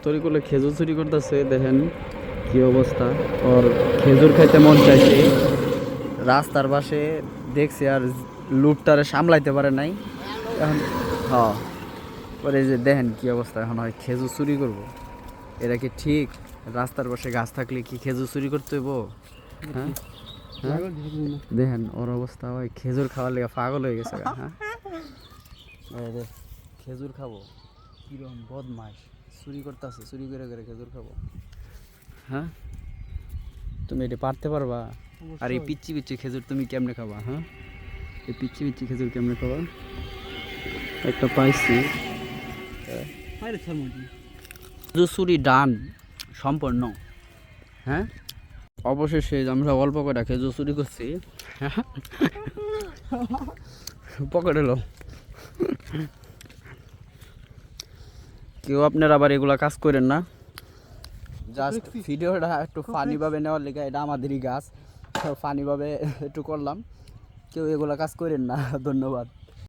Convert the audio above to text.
চুরি করলে খেজুর চুরি করতেছে, দেখেন কি অবস্থা। ওর খেজুর খাইতে মন চাইছে, রাস্তার পাশে দেখছে আর লুটটারে সামলাইতে পারে নাই এখন। হ্যাঁ, পরে যে দেখেন কি অবস্থা, এখন হয় খেজুর চুরি করব। এটা কি ঠিক? রাস্তার পাশে গাছ থাকলে কি খেজুর চুরি করতে হইব? হ্যাঁ হ্যাঁ, দেখেন ওর অবস্থা, ওই খেজুর খাওয়ার লেগে পাগল হয়ে গেছে। হ্যাঁ, এই দেখ, খেজুর খাবো, কিরকম বদমাস, চুরি করতেছে, চুরি করে করে খেজুর খাবো। হ্যাঁ, তুমি এটা পারতে পারবা? আর এই পিচ্ছি পিচ্ছি খেজুর তুমি কেমনে খাবা? হ্যাঁ, এই পিচ্ছি পিচ্ছি খেজুর কেমনে খাবা? একটা পাইছি। খেজুর চুরি ডান সম্পন্ন। হ্যাঁ, অবশেষে আমরা অল্প কটা খেজুর চুরি করছি। পকেটে লো, কেউ আপনারা আবার এগুলা কাজ করেন না। জাস্ট ভিডিওটা একটু ফানিভাবে নেওয়ার লেগে, এটা আমাদেরই গাছ, ফানিভাবে একটু করলাম। কেউ এগুলা কাজ করেন না। ধন্যবাদ।